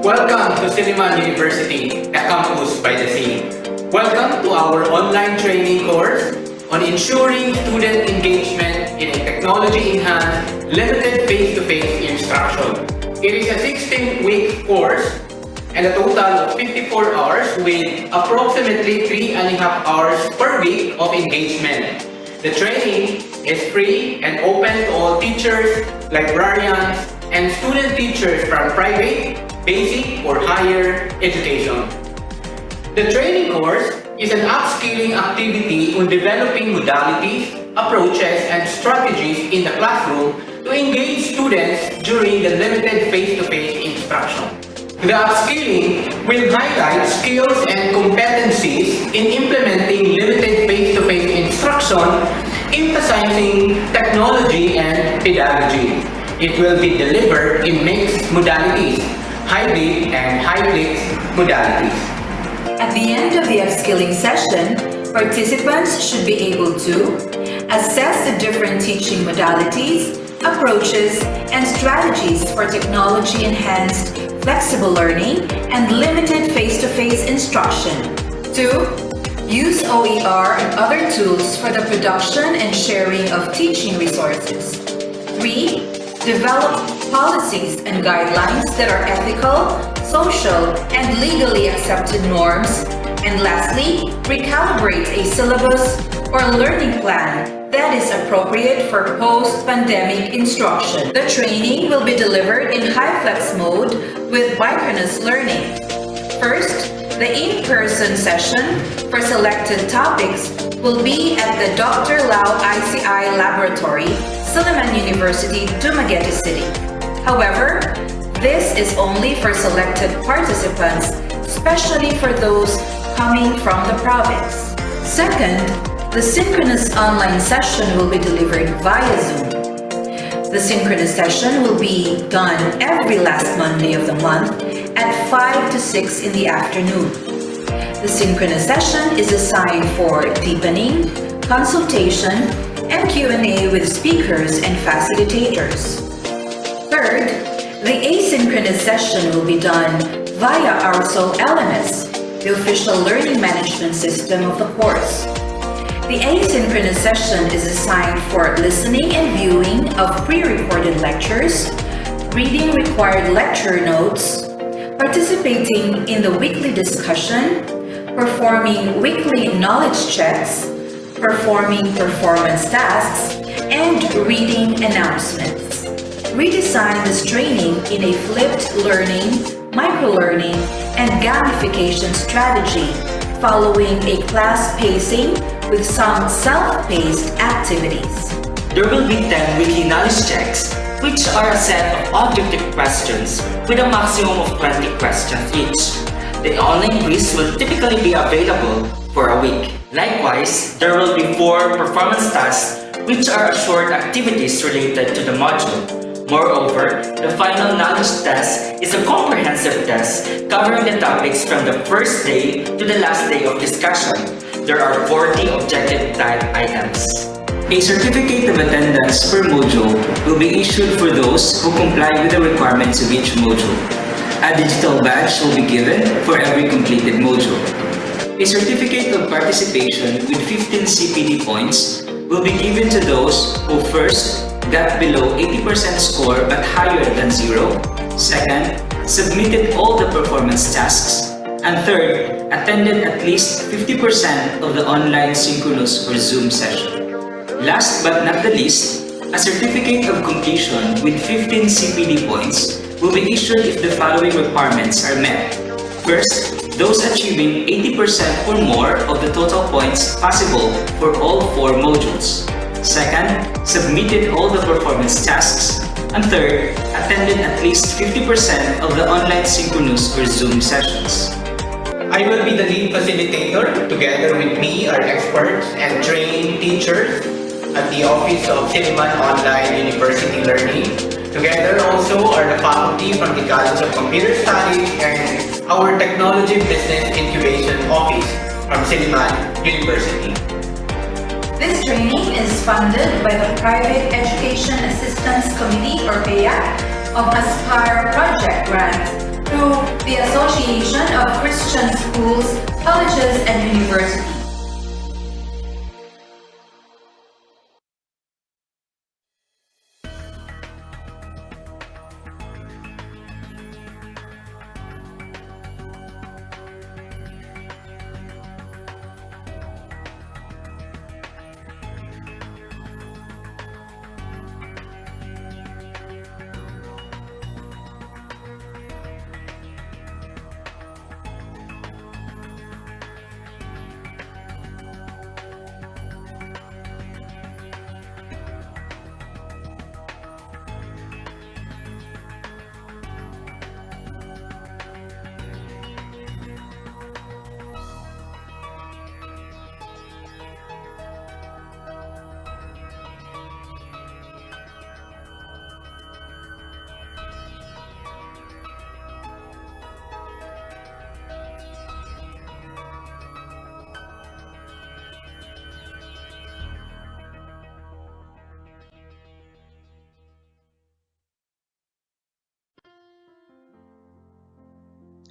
Welcome to Silliman University, a campus by the sea. Welcome to our online training course on ensuring student engagement in a technology-enhanced, limited face-to-face instruction. It is a 16-week course and a total of 54 hours with approximately 3.5 hours per week of engagement. The training is free and open to all teachers, librarians, and student teachers from private, basic, or higher education. The training course is an upskilling activity on developing modalities, approaches, and strategies in the classroom to engage students during the limited face-to-face instruction. The upskilling will highlight skills and competencies in implementing limited face-to-face instruction, emphasizing technology and pedagogy. It will be delivered in mixed modalities, hybrid and high-flex modalities. At the end of the upskilling session, participants should be able to assess the different teaching modalities, approaches, and strategies for technology-enhanced flexible learning and limited face-to-face instruction. 2. Use OER and other tools for the production and sharing of teaching resources. 3. Develop policies and guidelines that are ethical, social, and legally accepted norms. And lastly, recalibrate a syllabus or learning plan that is appropriate for post-pandemic instruction. The training will be delivered in high-flex mode with synchronous learning. First, the in-person session for selected topics will be at the Dr. Lau ICI Laboratory, Silliman University, Dumaguete City. However, this is only for selected participants, especially for those coming from the province. Second, the synchronous online session will be delivered via Zoom. The synchronous session will be done every last Monday of the month at 5 to 6 in the afternoon. The synchronous session is assigned for deepening, consultation, and Q&A with speakers and facilitators. Third, the asynchronous session will be done via Arso LMS, the official learning management system of the course. The asynchronous session is assigned for listening and viewing of pre-recorded lectures, reading required lecture notes, participating in the weekly discussion, performing weekly knowledge checks, performing performance tasks, and reading announcements. redesign this training in a flipped learning, microlearning, and gamification strategy, following a class pacing with some self-paced activities. There will be 10 weekly knowledge checks, which are a set of objective questions with a maximum of 20 questions each. The online quiz will typically be available for a week. Likewise, there will be 4 performance tasks, which are short activities related to the module. Moreover, the final knowledge test is a comprehensive test covering the topics from the first day to the last day of discussion. There are 40 objective type items. A certificate of attendance per module will be issued for those who comply with the requirements of each module. A digital badge will be given for every completed module. A certificate of participation with 15 CPD points will be given to those who first got below 80% score but higher than 0, second, submitted all the performance tasks, and third, attended at least 50% of the online synchronous or Zoom session. Last but not the least, a certificate of completion with 15 CPD points will be issued if the following requirements are met. First, those achieving 80% or more of the total points possible for all 4 modules. Second, submitted all the performance tasks. And third, attended at least 50% of the online synchronous or Zoom sessions. I will be the lead facilitator. Together with me are experts and trained teachers at the Office of Siliman Online University Learning. Together also are the faculty from the College of Computer Studies and our Technology Business Incubation Office from Siliman University. This training is funded by the Private Education Assistance Committee or PEAC of Aspire Project Grant through the Association of Christian Schools, Colleges and Universities.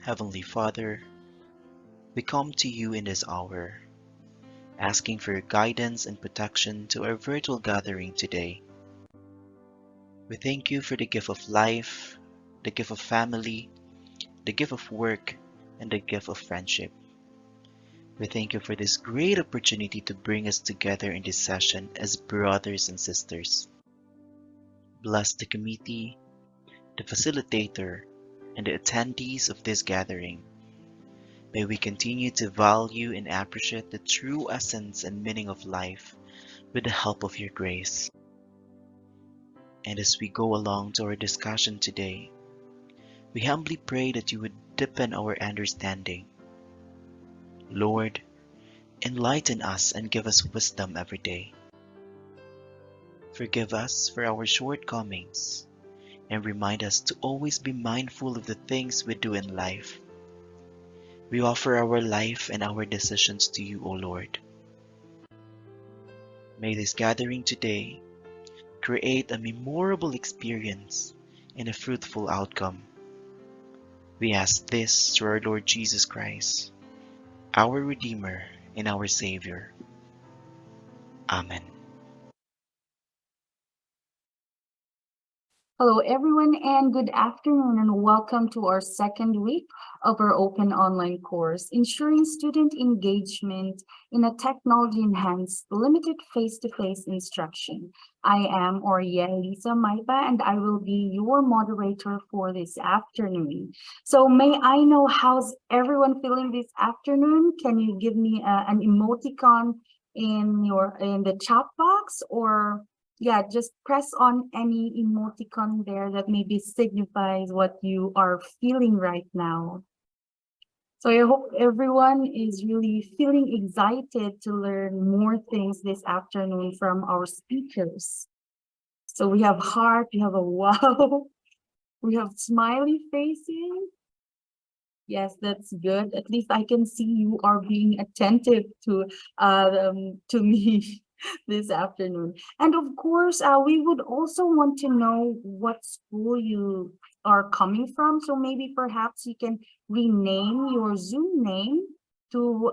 Heavenly Father, we come to you in this hour, asking for your guidance and protection to our virtual gathering today. We thank you for the gift of life, the gift of family, the gift of work, and the gift of friendship. We thank you for this great opportunity to bring us together in this session as brothers and sisters. Bless the committee, the facilitator, and the attendees of this gathering. May we continue to value and appreciate the true essence and meaning of life with the help of your grace. And as we go along to our discussion today, we humbly pray that you would deepen our understanding. Lord, enlighten us and give us wisdom every day. Forgive us for our shortcomings and remind us to always be mindful of the things we do in life. We offer our life and our decisions to you, O Lord. May this gathering today create a memorable experience and a fruitful outcome. We ask this through our Lord Jesus Christ, our Redeemer and our Savior. Amen. Hello, everyone, and good afternoon, and welcome to our second week of our open online course, Ensuring Student Engagement in a Technology-Enhanced Limited Face-to-Face Instruction. I am Oriel Lisa Maipa, and I will be your moderator for this afternoon. So may I know how's everyone feeling this afternoon? Can you give me an emoticon in the chat box, or yeah, just press on any emoticon there that maybe signifies what you are feeling right now. So I hope everyone is really feeling excited to learn more things this afternoon from our speakers. So we have heart, we have a wow, we have smiley faces. Yes, that's good. At least I can see you are being attentive to me this afternoon. And of course, we would also want to know what school you are coming from. So maybe perhaps you can rename your Zoom name to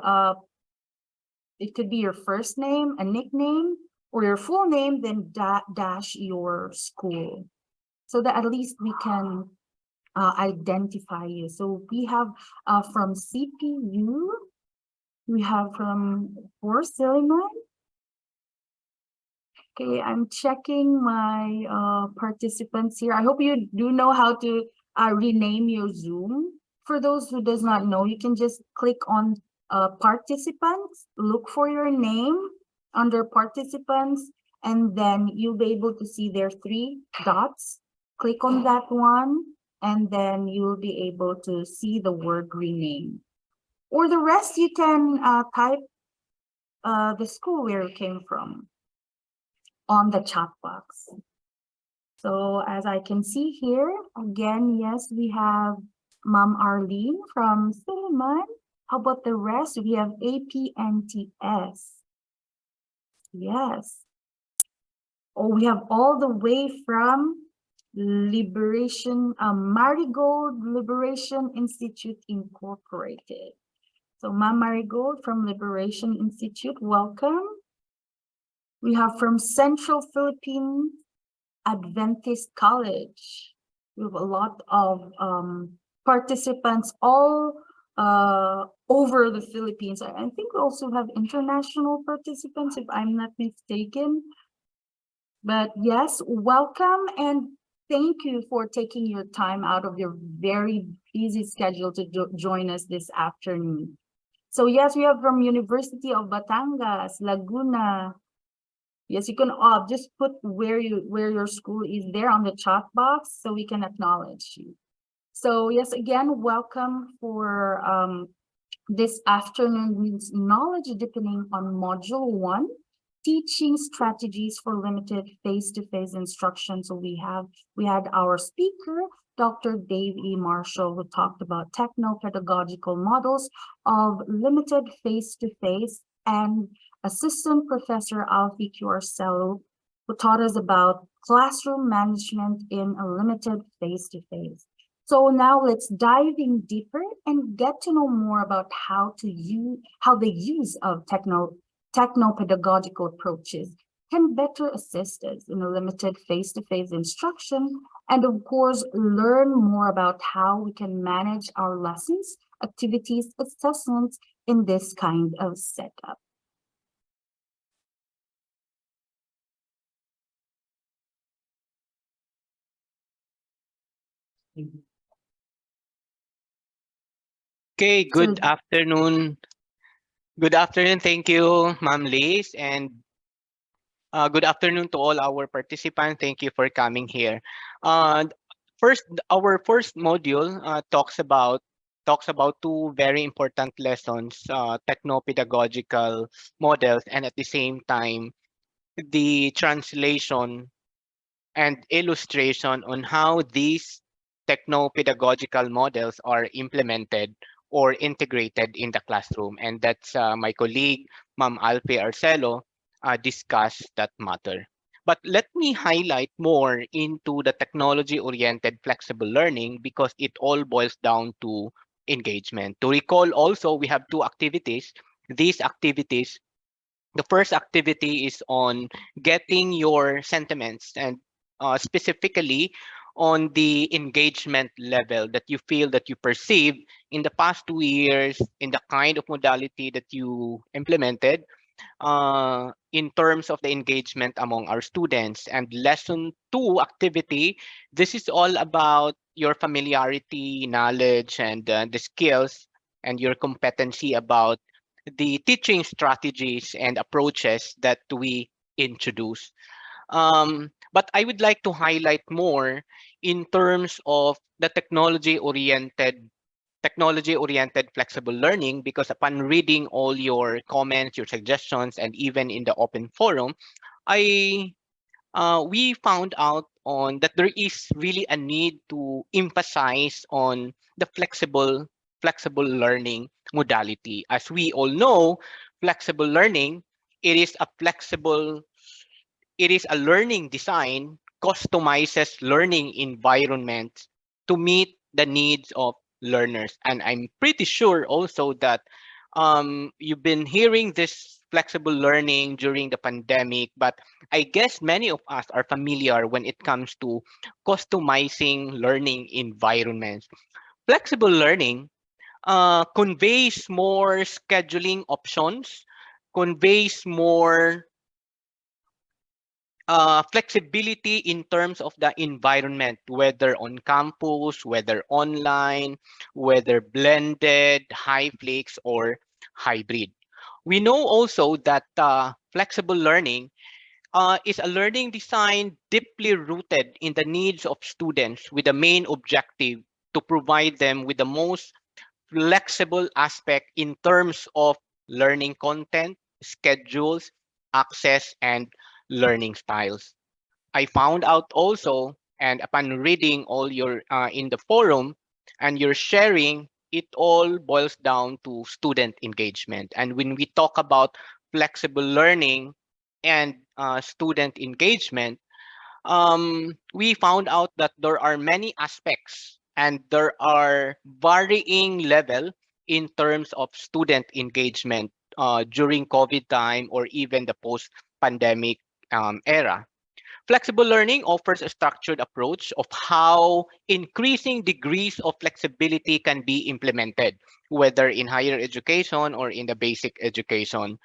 it could be your first name, a nickname, or your full name, then dash your school, so that at least we can identify you. So we have from CPU, we have from Porcelain. Okay, I'm checking my participants here. I hope you do know how to rename your Zoom. For those who does not know, you can just click on participants, look for your name under participants, and then you'll be able to see there 3 dots. Click on that one, and then you'll be able to see the word rename. Or the rest, you can type the school where you came from on the chat box. So as I can see here, again, yes, we have Ma'am Arlene from Silliman. How about the rest? We have APNTS. Yes. Oh, we have all the way from Liberation, Marigold Liberation Institute Incorporated. So Ma'am Marigold from Liberation Institute, welcome. We have from Central Philippine Adventist College. We have a lot of participants all over the Philippines. I think we also have international participants, if I'm not mistaken. But yes, welcome, and thank you for taking your time out of your very busy schedule to join us this afternoon. So yes, we have from University of Batangas, Laguna. Yes, you can just put where your school is there on the chat box so we can acknowledge you. So yes, again, welcome for this afternoon's knowledge deepening on module 1, teaching strategies for limited face-to-face instruction. So we had our speaker, Dr. Dave E. Marshall, who talked about techno-pedagogical models of limited face-to-face, and Assistant Professor Alfie Cuarcelo, who taught us about classroom management in a limited face-to-face. So now let's dive in deeper and get to know more about how the use of techno-pedagogical approaches can better assist us in a limited face-to-face instruction, and of course, learn more about how we can manage our lessons, activities, assessments in this kind of setup. Okay, good So afternoon. Good afternoon. Thank you, Ma'am Liz, and good afternoon to all our participants. Thank you for coming here. Uh, our first module talks about two very important lessons: techno-pedagogical models, and at the same time, the translation and illustration on how these techno-pedagogical models are implemented or integrated in the classroom. And that's my colleague, Ma'am Alpe Arcelo, discussed that matter. But let me highlight more into the technology-oriented flexible learning because it all boils down to engagement. To recall also, we have two activities. These activities, the first activity is on getting your sentiments and specifically on the engagement level that you feel that you perceived in the past 2 years in the kind of modality that you implemented in terms of the engagement among our students. And lesson two activity, this is all about your familiarity, knowledge, and the skills and your competency about the teaching strategies and approaches that we introduce. But I would like to highlight more in terms of the technology-oriented flexible learning, because upon reading all your comments, your suggestions, and even in the open forum, I we found out on that there is really a need to emphasize on the flexible learning modality. As we all know, flexible learning, it is a flexible it is a learning design customizes learning environments to meet the needs of learners. And I'm pretty sure also that you've been hearing this flexible learning during the pandemic, but I guess many of us are familiar when it comes to customizing learning environments. Flexible learning conveys more scheduling options, conveys more flexibility in terms of the environment, whether on campus, whether online, whether blended, high flex, or hybrid. We know also that flexible learning is a learning design deeply rooted in the needs of students with the main objective to provide them with the most flexible aspect in terms of learning content, schedules, access, and learning styles. I found out also, and upon reading all your in the forum and your sharing, it all boils down to student engagement. And when we talk about flexible learning and student engagement, we found out that there are many aspects and there are varying level in terms of student engagement during COVID time or even the post-pandemic era. Flexible learning offers a structured approach of how increasing degrees of flexibility can be implemented, whether in higher education or in the basic education.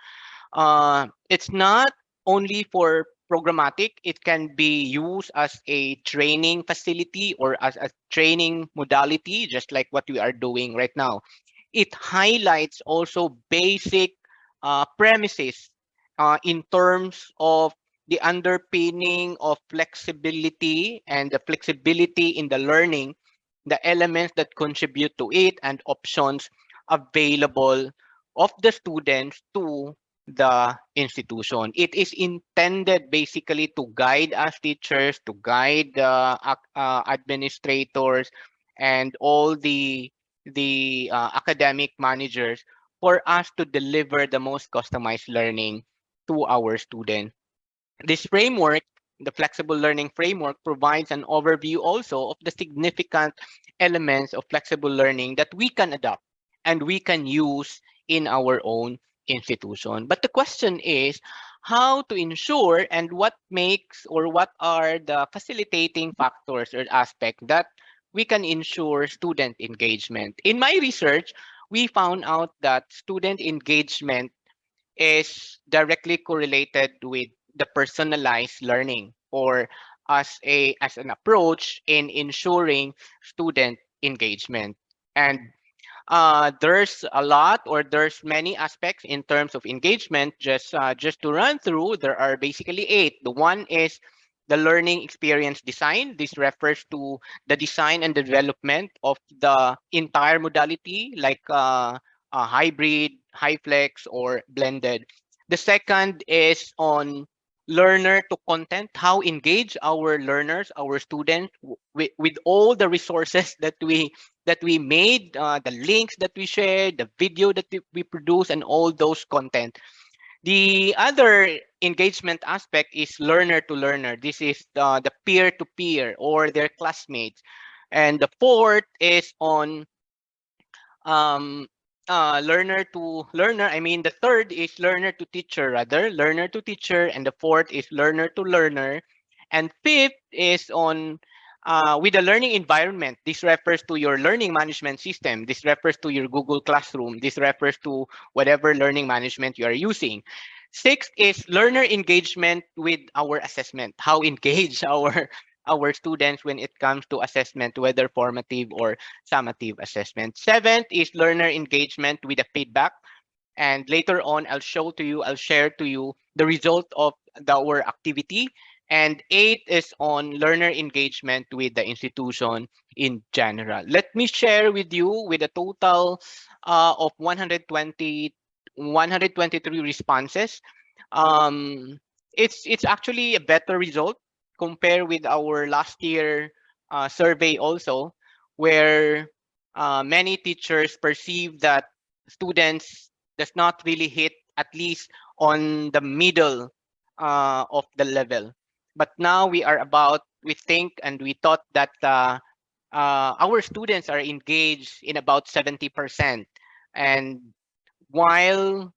It's not only for programmatic, it can be used as a training facility or as a training modality, just like what we are doing right now. It highlights also basic premises in terms of the underpinning of flexibility and the flexibility in the learning, the elements that contribute to it, and options available of the students to the institution. It is intended basically to guide us teachers, to guide the administrators, and all the academic managers for us to deliver the most customized learning to our students. This framework, the flexible learning framework, provides an overview also of the significant elements of flexible learning that we can adopt and we can use in our own institution. But the question is how to ensure and what makes or what are the facilitating factors or aspect that we can ensure student engagement. In my research, we found out that student engagement is directly correlated with the personalized learning or as an approach in ensuring student engagement. And there's a lot or there's many aspects in terms of engagement. Just to run through, there are basically eight. The one is the learning experience design. This refers to the design and development of the entire modality, like hybrid, high flex, or blended. The second is on learner to content, how engage our learners, our students with all the resources that we made, the links that we shared, the video that we produce, and all those content. The other engagement aspect is learner to learner. This is the peer to peer or their classmates. And the fourth is on um, learner to learner. I mean, the third is learner to teacher, rather, learner to teacher. And the fourth is learner to learner. And fifth is on with the learning environment. This refers to your learning management system. This refers to your Google Classroom. This refers to whatever learning management you are using. Sixth is learner engagement with our assessment. How engaged our students when it comes to assessment, whether formative or summative assessment. Seventh is learner engagement with the feedback. And later on, I'll share to you the result of our activity. And eight is on learner engagement with the institution in general. Let me share with you with a total of 123 responses. Um, it's actually a better result compared with our last year survey also, where many teachers perceive that students does not really hit at least on the middle of the level. But now we think and we thought that our students are engaged in about 70%. And while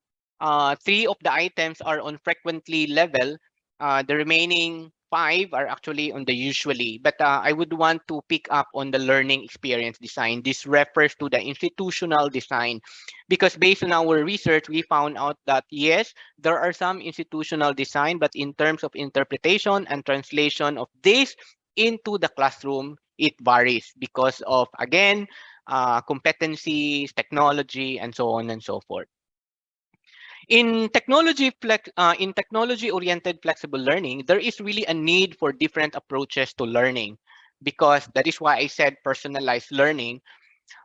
three of the items are on frequently level, the remaining five are actually on the usually. But I would want to pick up on the learning experience design. This refers to the institutional design, because based on our research, we found out that yes, there are some institutional design, but in terms of interpretation and translation of this into the classroom, it varies because of, again, competencies, technology, and so on and so forth. In technology-oriented flexible learning, there is really a need for different approaches to learning, because that is why I said personalized learning,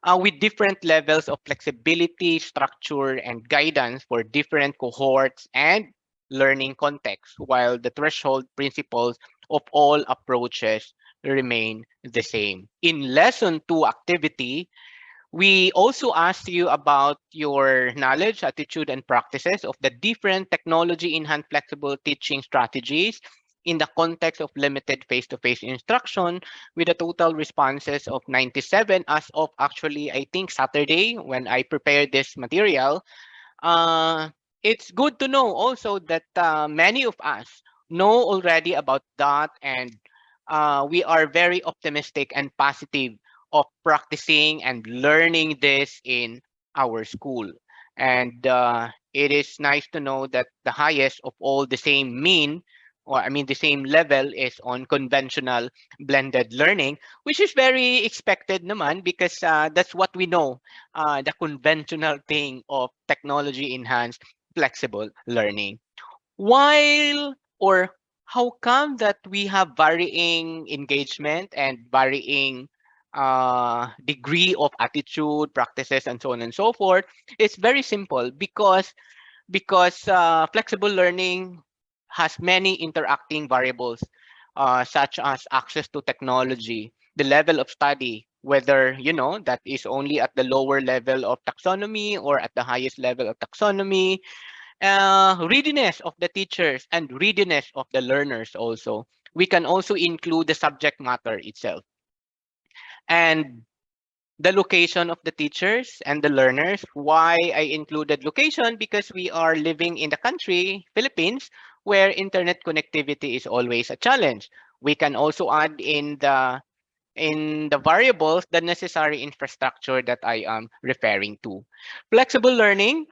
with different levels of flexibility, structure, and guidance for different cohorts and learning contexts, while the threshold principles of all approaches remain the same. In lesson 2 activity, we also asked you about your knowledge, attitude, and practices of the different technology-enhanced flexible teaching strategies in the context of limited face-to-face instruction, with a total responses of 97 as of actually, I think, Saturday when I prepared this material. uh, it's good to know also that many of us know already about that, and we are very optimistic and positive of practicing and learning this in our school. And it is nice to know that the highest of all the same mean, or I mean the same level, is on conventional blended learning, which is very expected naman, because that's what we know, the conventional thing of technology enhanced flexible learning. While, or how come that we have varying engagement and varying degree of attitude, practices, and so on and so forth? It's very simple, because flexible learning has many interacting variables, such as access to technology, the level of study, whether that is only at the lower level of taxonomy or at the highest level of taxonomy, readiness of the teachers and readiness of the learners also. We can also include the subject matter itself, and the location of the teachers and the learners. Why I included location? Because we are living in the country, Philippines, where internet connectivity is always a challenge. We can also add in the variables the necessary infrastructure that I am referring to. Flexible learning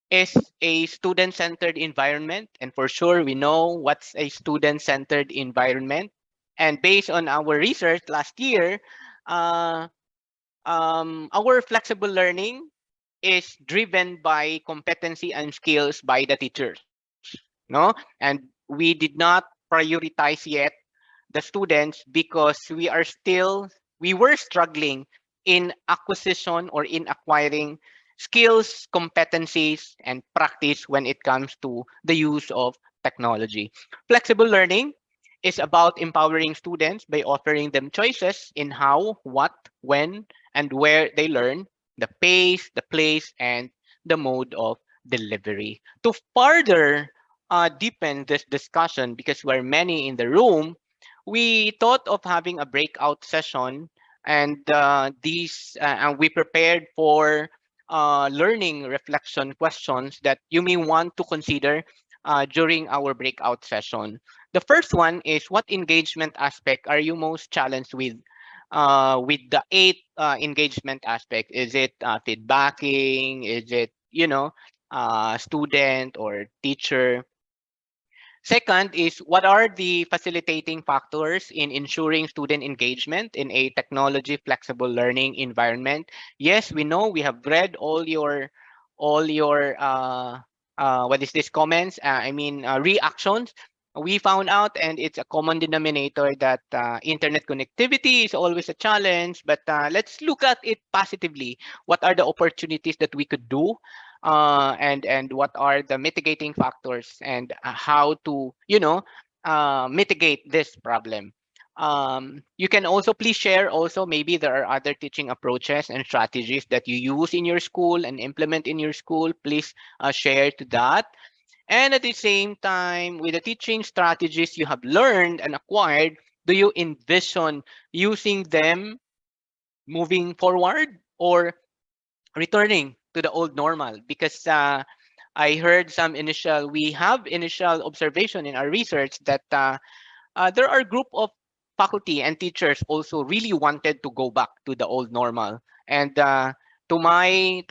is a student-centered environment, and for sure we know what's a student-centered environment. And based on our research last year, uh, our flexible learning is driven by competency and skills by the teachers, no? And we did not prioritize yet the students, because we were struggling in acquisition or in acquiring skills, competencies, and practice when it comes to the use of technology. Flexible learning is about empowering students by offering them choices in how, what, when, and where they learn, the pace, the place, and the mode of delivery. To further deepen this discussion, because we're many in the room, we thought of having a breakout session, and and we prepared for learning reflection questions that you may want to consider during our breakout session. The first one is, what engagement aspect are you most challenged with the eight engagement aspect? Is it feedbacking? Is it, student or teacher? Second is, what are the facilitating factors in ensuring student engagement in a technology flexible learning environment? Yes, we know, we have read all your what is this, comments, reactions. We found out, and it's a common denominator, that internet connectivity is always a challenge, but let's look at it positively. What are the opportunities that we could do, and what are the mitigating factors, and how to, mitigate this problem. You can also please share also, maybe there are other teaching approaches and strategies that you use in your school and implement in your school. Please share to that. And at the same time, with the teaching strategies you have learned and acquired, do you envision using them moving forward, or returning to the old normal? Because I heard we have initial observation in our research that there are group of faculty and teachers also really wanted to go back to the old normal. And to my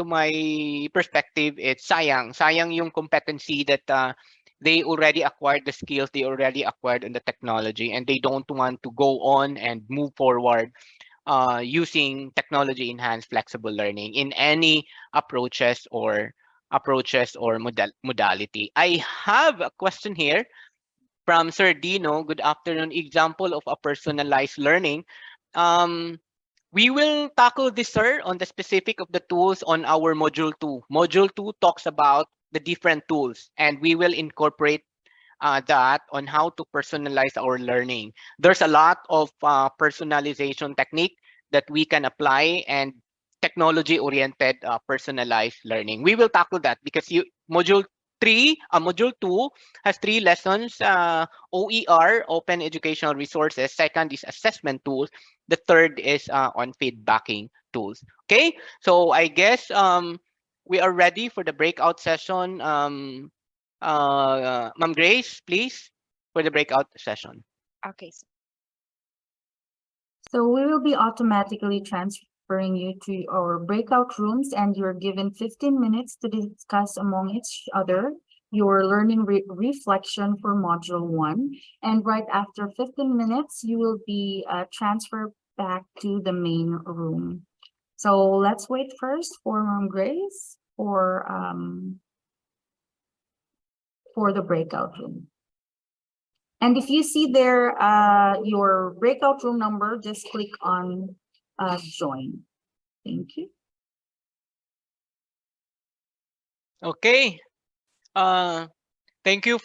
perspective, it's sayang yung competency that they already acquired, the skills they already acquired in the technology, and they don't want to go on and move forward using technology enhanced flexible learning in any modality. I have a question here from Sir Dino. Good afternoon. Example of a personalized learning. Um, we will tackle this, sir, on the specific of the tools on our module 2. Module 2 talks about the different tools, and we will incorporate that on how to personalize our learning. There's a lot of personalization technique that we can apply, and technology-oriented personalized learning. We will tackle that because module 2 has 3 lessons: OER, Open Educational Resources. Second is assessment tools. The third is on feedbacking tools. Okay, so I guess we are ready for the breakout session. Ma'am Grace, please, for the breakout session. Okay. So we will be automatically transferring you to our breakout rooms, and you're given 15 minutes to discuss among each other your learning reflection for module 1. And right after 15 minutes, you will be transferred back to the main room. So let's wait first for Grace for the breakout room. And if you see there your breakout room number, just click on join. Thank you. Okay. Thank you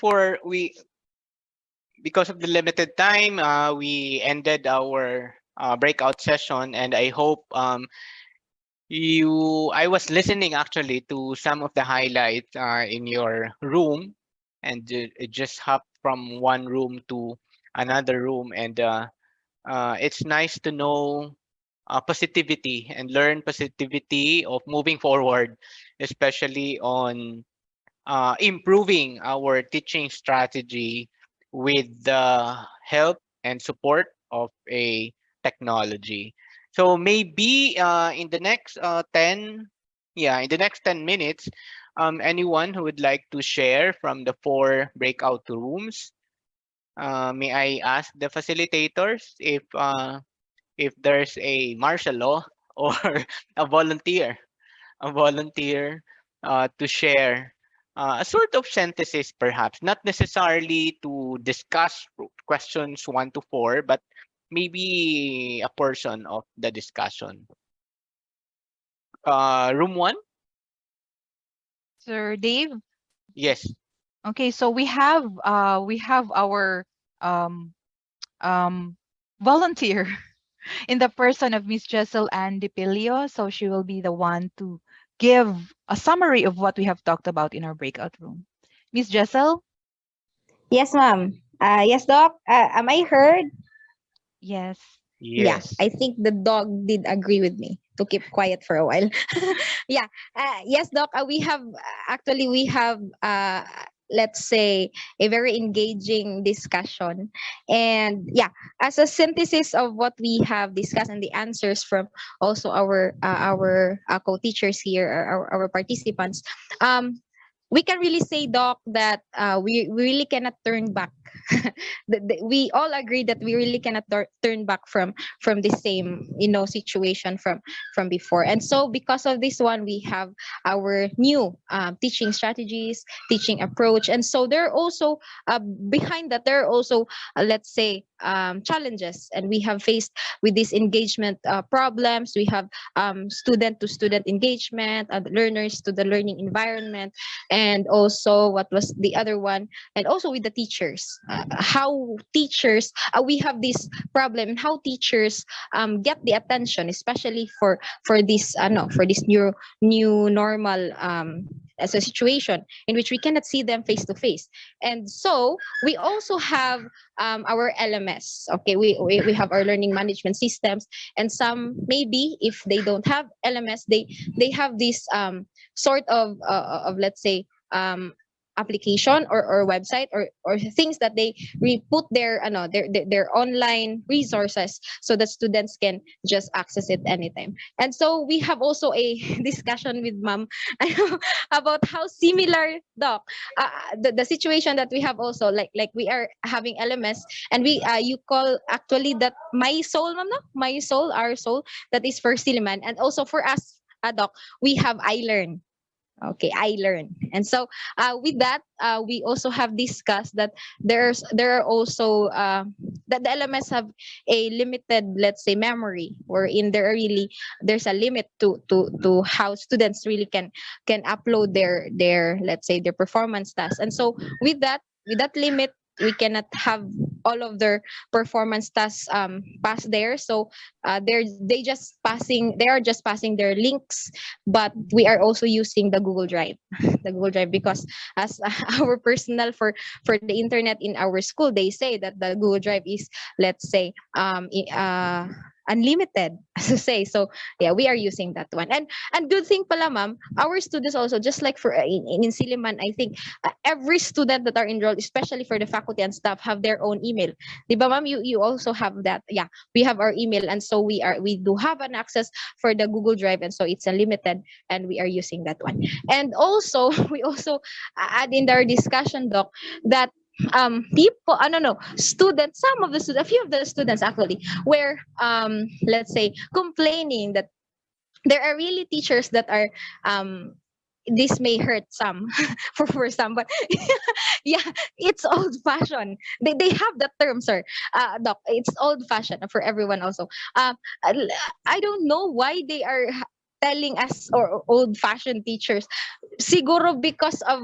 because of the limited time, we ended our breakout session, and I hope I was listening actually to some of the highlights in your room, and it just hopped from one room to another room, and it's nice to know positivity and learn positivity of moving forward, especially on improving our teaching strategy with the help and support of a technology. So maybe in the next 10 minutes, anyone who would like to share from the 4 breakout rooms, may I ask the facilitators if there's a martial law or a volunteer to share a sort of synthesis, perhaps not necessarily to discuss questions 1 to 4, but maybe a portion of the discussion. Room 1. Sir Dave. Yes. Okay, so we have our um volunteer in the person of Miss Jessel Ann DiPilio. So she will be the one to give a summary of what we have talked about in our breakout room. Miss Jessel? Yes, ma'am. Yes, Doc. Am I heard? Yes. Yeah, Yes. I think the dog did agree with me to keep quiet for a while. Yeah. Yes, Doc. We have let's say, a very engaging discussion. And yeah, as a synthesis of what we have discussed and the answers from also our co-teachers here, our participants, um, we can really say, Doc, that we really cannot turn back. We all agree that we really cannot turn back from the same, situation from before. And so because of this one, we have our new teaching strategies, teaching approach. And so there are also behind that, there are also let's say challenges, and we have faced with these engagement problems. We have student to student engagement, learners to the learning environment, and also what was the other one, and also with the teachers, how teachers we have this problem, how teachers get the attention, especially for this no for this new normal as a situation in which we cannot see them face to face. And so we also have our LMS. Okay, we have our learning management systems, and some, maybe if they don't have LMS, they have this sort of let's say application or website or things that they put their online resources so that students can just access it anytime. And so we have also a discussion with mom about how similar, Doc, the situation that we have also, like we are having LMS, and we you call actually that my soul, ma'am, no? My soul, our soul, that is for Silliman. And also for us, Doc, we have I Learn. Okay, I learn. And so with that, we also have discussed that there are also that the LMS have a limited, let's say, memory, wherein there's a limit to how students really can upload their let's say their performance tasks. And so with that limit, we cannot have all of their performance tasks pass there. So they are just passing their links, but we are also using the Google Drive, the Google Drive, because as our personal for the internet in our school, they say that the Google Drive is, let's say, unlimited, as to say. So yeah, we are using that one. And good thing pala, ma'am, our students also, just like for in Siliman, I think every student that are enrolled, especially for the faculty and staff, have their own email. Di ba, ma'am? You also have that. Yeah, we have our email, and so we do have an access for the Google Drive, and so it's unlimited, and we are using that one. And also we also add in our discussion, Doc, that people, I don't know, students, some of the students, a few of the students actually were let's say complaining that there are really teachers that are this may hurt some for some, but yeah, it's old fashioned. They have that term, sir, Doc. It's old fashioned for everyone also. I don't know why they are telling us, or old fashioned teachers, siguro because of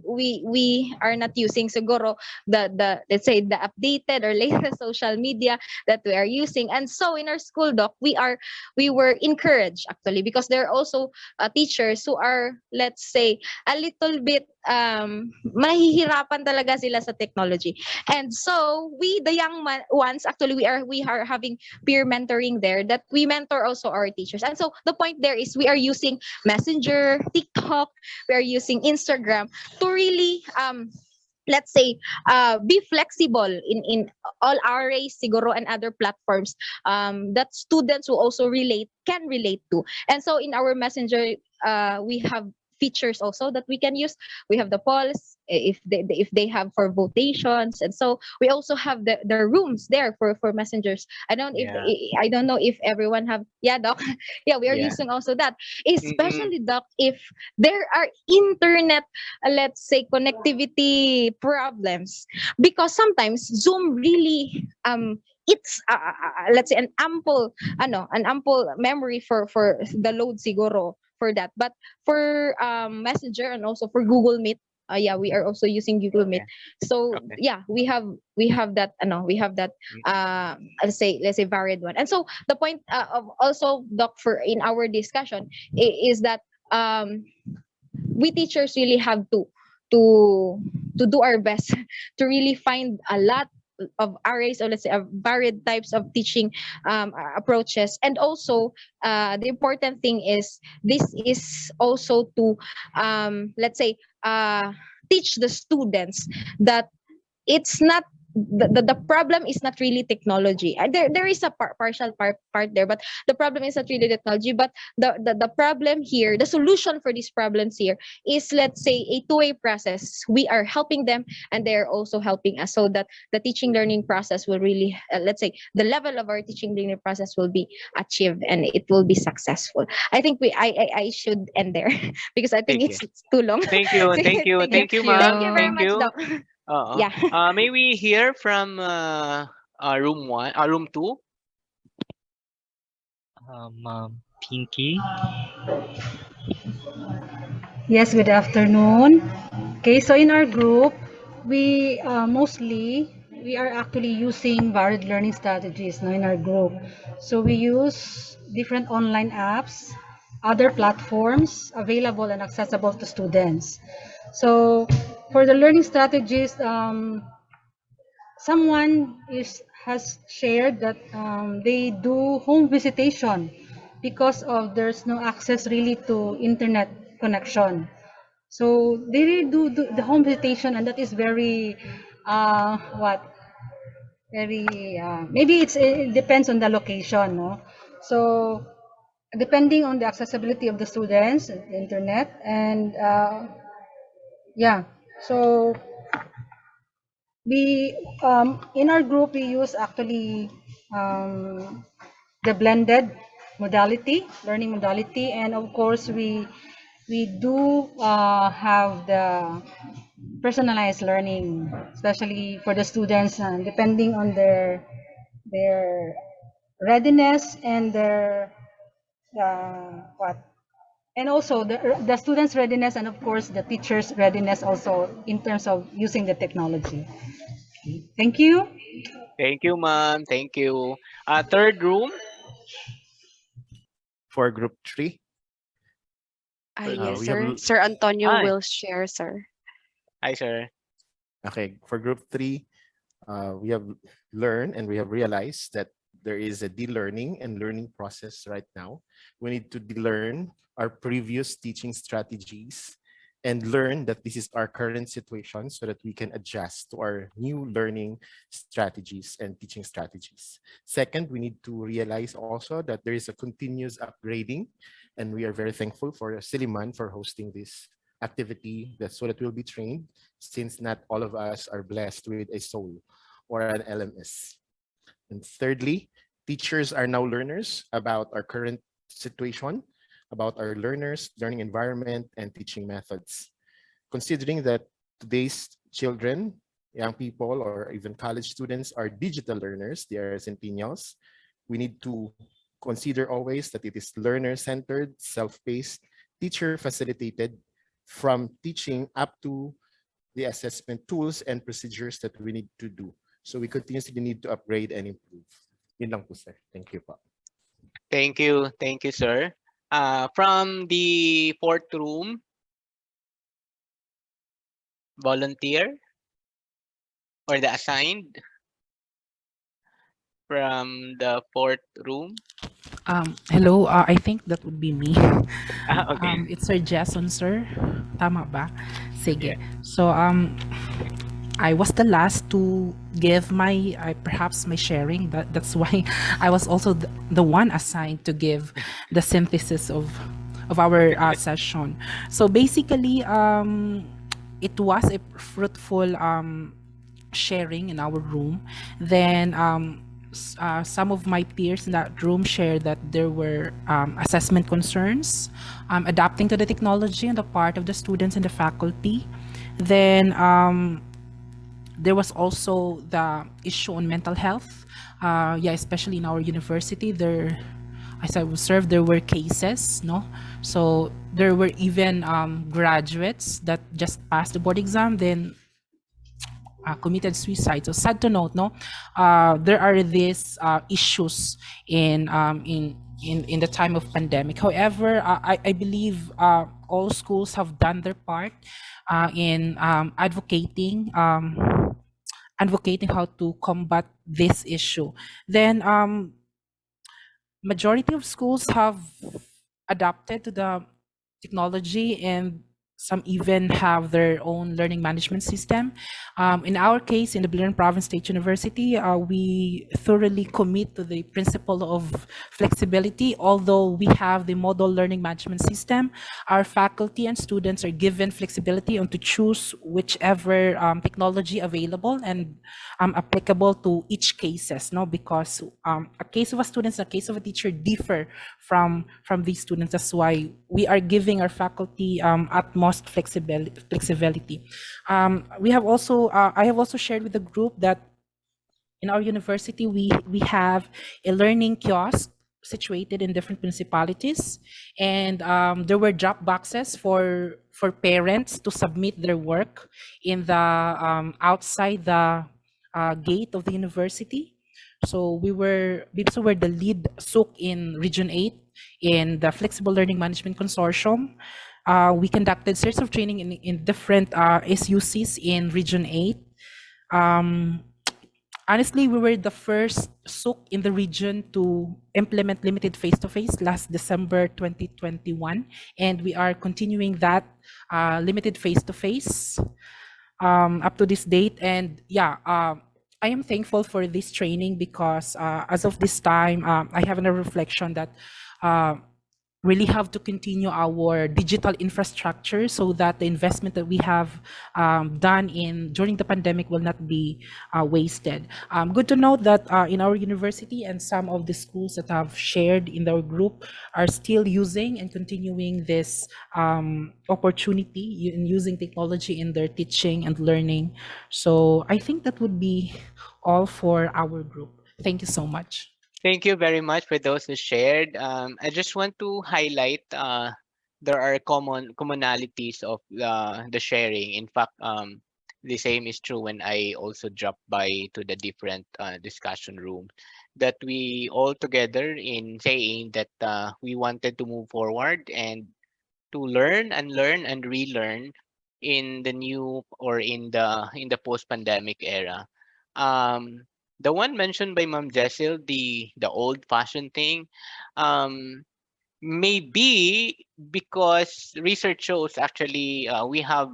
we are not using siguro the let's say the updated or latest social media that we are using. And so in our school, Doc, we were encouraged actually, because there are also teachers who are, let's say, a little bit mahihirapan talaga sila sa technology. And so we, the young ones, actually we are having peer mentoring there, that we mentor also our teachers. And so the point there is we are using Messenger, TikTok, we are using Instagram to really let's say be flexible in all arrays siguro and other platforms that students will also can relate to. And so in our Messenger, we have features also that we can use. We have the polls, if they have for votations. And so we also have the rooms there for messengers. Yeah. I don't know if everyone have, yeah, Doc. Yeah, we are Yeah. using also that, Mm-mm. especially, Doc, if there are internet, let's say, connectivity problems, because sometimes Zoom really it's let's say an ample memory for the load siguro for that. But for Messenger and also for Google Meet, yeah, we are also using Google Meet. Okay. So Okay. yeah, we have that we have that Mm-mm. let's say varied one. And so the point of also, Doc, for in our discussion is that we teachers really have to to do our best to really find a lot of arrays, or let's say varied types of teaching approaches. And also the important thing is this is also to let's say teach the students that it's not the problem is not really technology. There is a partial part there, but the problem is not really technology. But the problem here, the solution for these problems here is, let's say, a two-way process. We are helping them, and they are also helping us, so that the teaching learning process will really, let's say, the level of our teaching learning process will be achieved, and it will be successful. I think I should end there because I think Thank you. it's too long. Thank you. Sige, Thank you. thank you. Thank you, Thank you ma'am. very Thank much, you. Doc. Yeah. May we hear from room 1, room 2? Pinky. Yes, good afternoon. Okay, so in our group, we mostly we are actually using varied learning strategies now in our group. So we use different online apps, other platforms available and accessible to students. So for the learning strategies, someone has shared that they do home visitation because of there's no access really to internet connection. So they really do the home visitation, and that is very what very maybe it depends on the location, no? So depending on the accessibility of the students, the internet, and yeah. So we in our group we use actually the blended modality, learning modality, and of course we do have the personalized learning, especially for the students, depending on their readiness and their what, and also the students' readiness, and of course the teachers' readiness also in terms of using the technology. Thank you. Thank you, ma'am. Thank you. Third room? For group 3, Yes, we have sir. Sir Antonio Hi. will share, sir. Hi, sir. okay, for group 3, we have learned and we have realized that there is a de-learning and learning process right now. We need to de-learn our previous teaching strategies and learn that this is our current situation so that we can adjust to our new learning strategies and teaching strategies. Second, we need to realize also that there is a continuous upgrading, and we are very thankful for Siliman for hosting this activity so that we'll be trained, since not all of us are blessed with a soul or an LMS. And thirdly, teachers are now learners about our current situation, about our learners, learning environment, and teaching methods. Considering that today's children, young people, or even college students are digital learners, they are centennials, we need to consider always that it is learner-centered, self-paced, teacher-facilitated, from teaching up to the assessment tools and procedures that we need to do. So we continuously need to upgrade and improve. Yun lang po, sir. Thank you po. Thank you. Thank you, sir. From the fourth room, volunteer or the assigned from the fourth room. Hello, I think that would be me. Okay. It's Sir Jason, sir. Tama ba? Sige. Yeah. So, I was the last to give my, perhaps my sharing. That's why I was also the one assigned to give the synthesis of our session. So basically, it was a fruitful sharing in our room. Then some of my peers in that room shared that there were assessment concerns, adapting to the technology on the part of the students and the faculty. Then there was also the issue on mental health. Yeah, especially in our university, there, as I observed, there were cases, no? So there were even graduates that just passed the board exam, then committed suicide. So sad to note, no, there are these issues in the time of pandemic. However, I believe all schools have done their part in advocating how to combat this issue. Then majority of schools have adapted to the technology, and some even have their own learning management system. In our case, in the Belen Province State University, we thoroughly commit to the principle of flexibility. Although we have the model learning management system, our faculty and students are given flexibility on to choose whichever technology available and applicable to each cases, no? Because a case of a student and a case of a teacher differ from these students. That's why we are giving our faculty utmost flexibility. We have also I have also shared with the group that in our university we have a learning kiosk situated in different municipalities, and there were drop boxes for parents to submit their work in the outside the gate of the university. So we were the lead SOC in Region 8 in the Flexible Learning Management Consortium. We conducted series of training in different SUCs in Region 8. Honestly, we were the first SOC in the region to implement limited face-to-face last December 2021, and we are continuing that limited face-to-face up to this date. And yeah, I am thankful for this training because as of this time, I have a reflection that really have to continue our digital infrastructure so that the investment that we have done in during the pandemic will not be wasted. Good to know that in our university and some of the schools that have shared in our group are still using and continuing this opportunity in using technology in their teaching and learning. So I think that would be all for our group. Thank you so much. Thank you very much for those who shared. I just want to highlight there are commonalities of the sharing. In fact, the same is true when I also drop by to the different discussion room. That we all together in saying that we wanted to move forward and to learn and learn and relearn in the new or in the post-pandemic era. Um, the one mentioned by Ma'am Jessil, the old-fashioned thing, um, maybe because research shows actually we have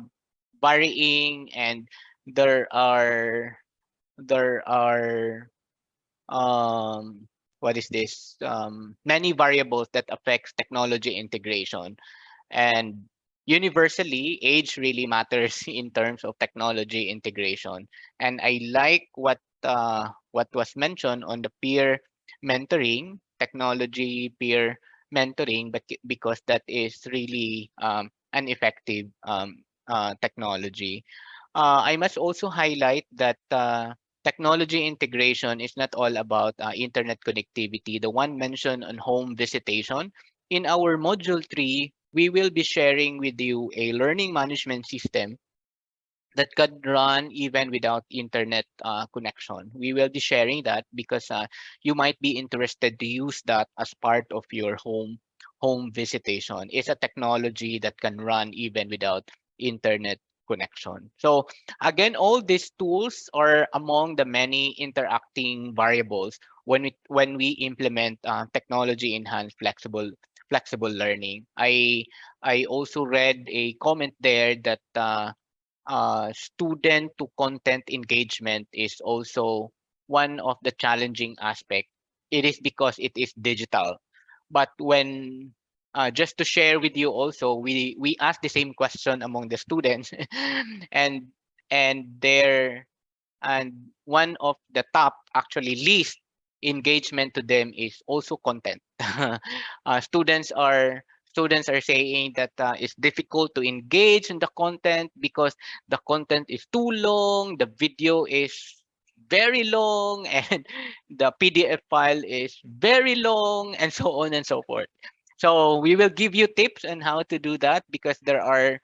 varying and there are there are what is this many variables that affects technology integration, and universally age really matters in terms of technology integration. And I like what was mentioned on the peer mentoring, technology peer mentoring, but because that is really an effective technology. I must also highlight that technology integration is not all about internet connectivity. The one mentioned on home visitation, in our module 3, we will be sharing with you a learning management system that could run even without internet connection. We will be sharing that because you might be interested to use that as part of your home visitation. It's a technology that can run even without internet connection. So again, all these tools are among the many interacting variables when we implement technology enhanced flexible learning. I also read a comment there that student to content engagement is also one of the challenging aspect. It is because it is digital. But when just to share with you also, we asked the same question among the students, and their and one of the top actually least engagement to them is also content. Students are saying that it's difficult to engage in the content because the content is too long, the video is very long, and the PDF file is very long, and so on and so forth. So we will give you tips on how to do that because there are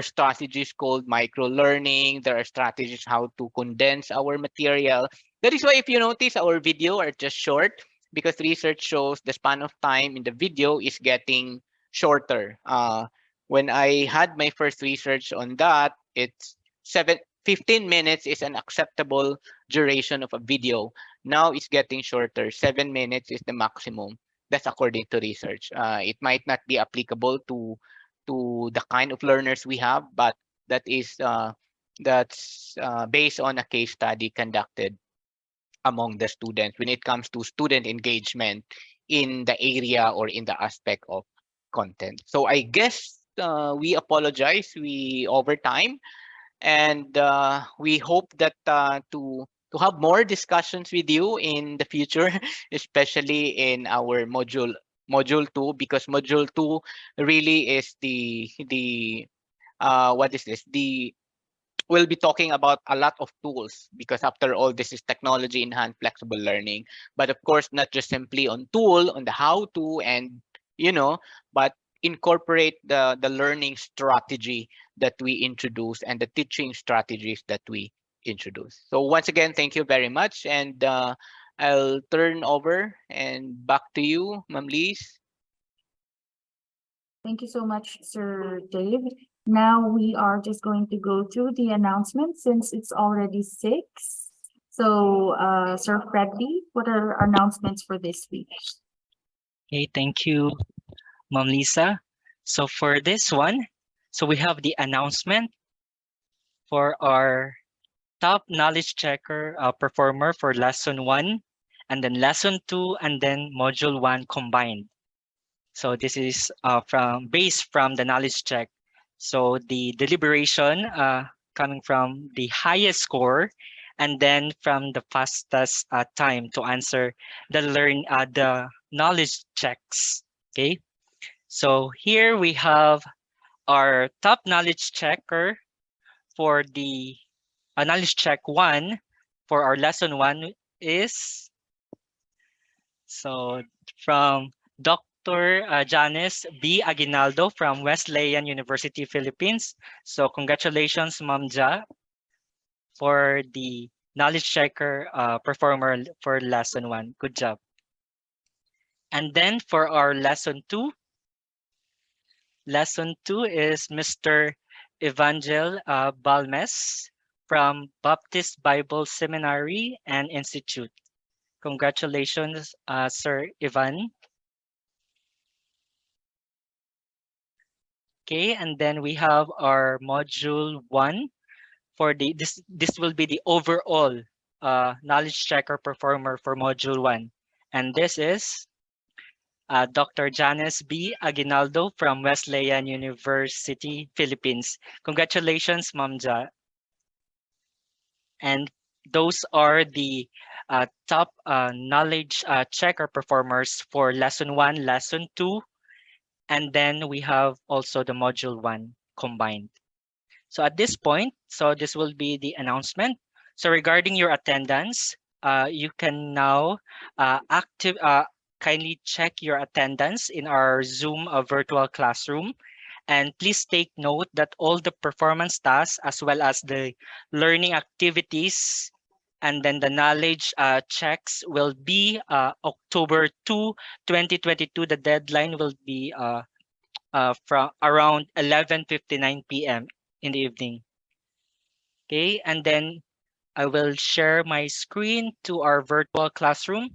strategies called micro learning. There are strategies how to condense our material. That is why if you notice our video are just short because research shows the span of time in the video is getting shorter. When I had my first research on that, it's 15 minutes is an acceptable duration of a video. Now it's getting shorter. 7 minutes is the maximum. That's according to research. It might not be applicable to the kind of learners we have, but that is that's based on a case study conducted among the students when it comes to student engagement in the area or in the aspect of content. So I guess we apologize, we over time, and we hope that to have more discussions with you in the future, especially in our module 2, because module 2 really is the what is this the we'll be talking about a lot of tools, because after all, this is technology enhanced flexible learning. But of course, not just simply on tool, on the how to, and but incorporate the learning strategy that we introduce and the teaching strategies that we introduce. So once again, thank you very much, and I'll turn over and back to you, Ma'am Liz. Thank you so much, Sir Dave. Now we are just going to go through the announcement since it's already 6. So, Sir Freddy, what are our announcements for this week? Okay, thank you, Ma'am Lisa. So for this one, so we have the announcement for our top knowledge checker performer for lesson 1, and then lesson 2, and then module 1 combined. So this is based from the knowledge check. So the deliberation coming from the highest score, and then from the fastest time to answer the knowledge checks. Okay. So here we have our top knowledge checker for the knowledge check 1 for our lesson 1 is from Dr. Janice B. Aguinaldo from Wesleyan University, Philippines. So congratulations, Ma'am Ja, for the knowledge checker performer for lesson 1. Good job. And then for our lesson 2 is Mr. Evangel Balmes from Baptist Bible Seminary and Institute. Congratulations, Sir Ivan. Okay, and then we have our module 1 for this will be the overall knowledge checker performer for module 1. And this is Dr. Janice B. Aguinaldo from Wesleyan University, Philippines. Congratulations, Ma'am Ja. And those are the top knowledge checker performers for lesson 1, lesson 2, and then we have also the module 1 combined. So at this point, so this will be the announcement. So regarding your attendance, you can now kindly check your attendance in our Zoom virtual classroom. And please take note that all the performance tasks as well as the learning activities and then the knowledge checks will be October 2, 2022. The deadline will be from around 11:59 p.m. in the evening. Okay, and then I will share my screen to our virtual classroom.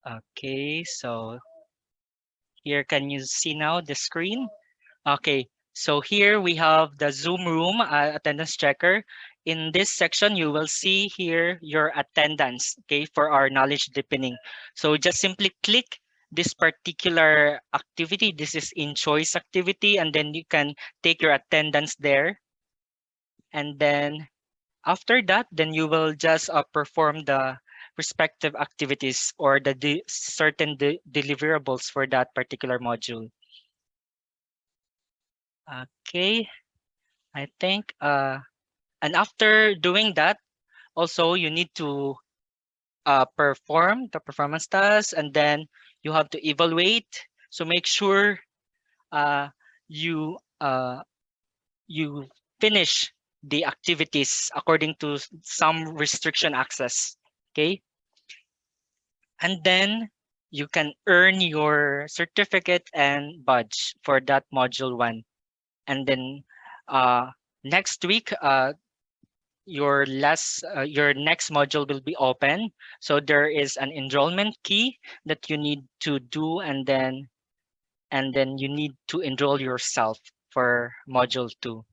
Okay, so here, can you see now the screen? Okay, so here we have the Zoom room attendance checker. In this section, you will see here your attendance, okay, for our knowledge deepening. So just simply click this particular activity. This is in choice activity, and then you can take your attendance there. And then after that, then you will just perform the respective activities or the certain deliverables for that particular module. Okay, I think, and after doing that, also you need to perform the performance task, and then you have to evaluate. So make sure you you finish the activities according to some restriction access. Okay. And then you can earn your certificate and badge for that module 1. And then next week, your next module will be open. So there is an enrollment key that you need to do, and then you need to enroll yourself for module 2.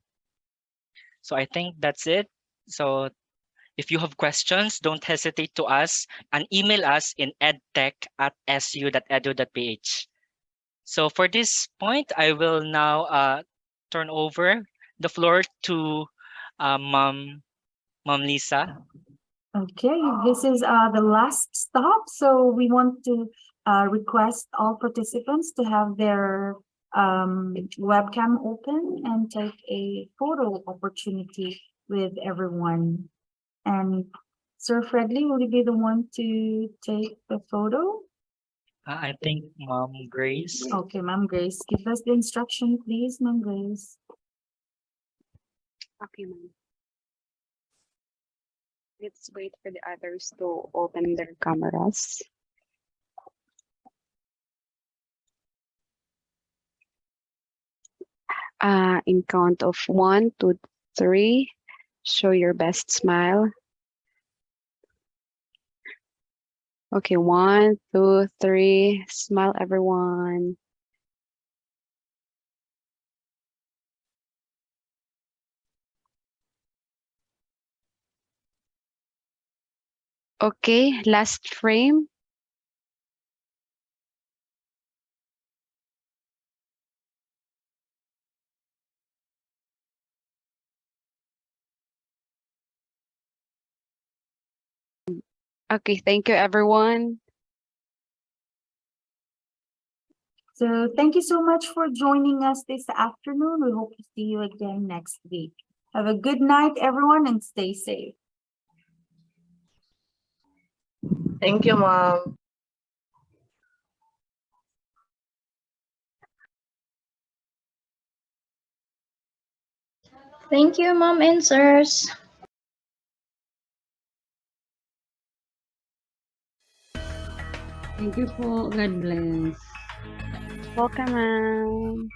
So I think that's it. So if you have questions, don't hesitate to ask and email us in edtech@su.edu.ph. So for this point, I will now turn over the floor to Mom Lisa. Okay, this is the last stop. So we want to request all participants to have their webcam open and take a photo opportunity with everyone. And Sir Fredley, will you be the one to take the photo? I think Mom Grace. Okay, Ma'am Grace, give us the instruction, please, Ma'am Grace. Okay, ma'am. Let's wait for the others to open their cameras. In count of 1, 2, 3, show your best smile. Okay, 1, 2, 3, smile everyone. Okay, last frame. Okay, thank you everyone. So thank you so much for joining us this afternoon. We hope to see you again next week. Have a good night, everyone, and stay safe. Thank you, Mom. Thank you, Mom and Sirs. Thank you po. God bless. Welcome, ma'am.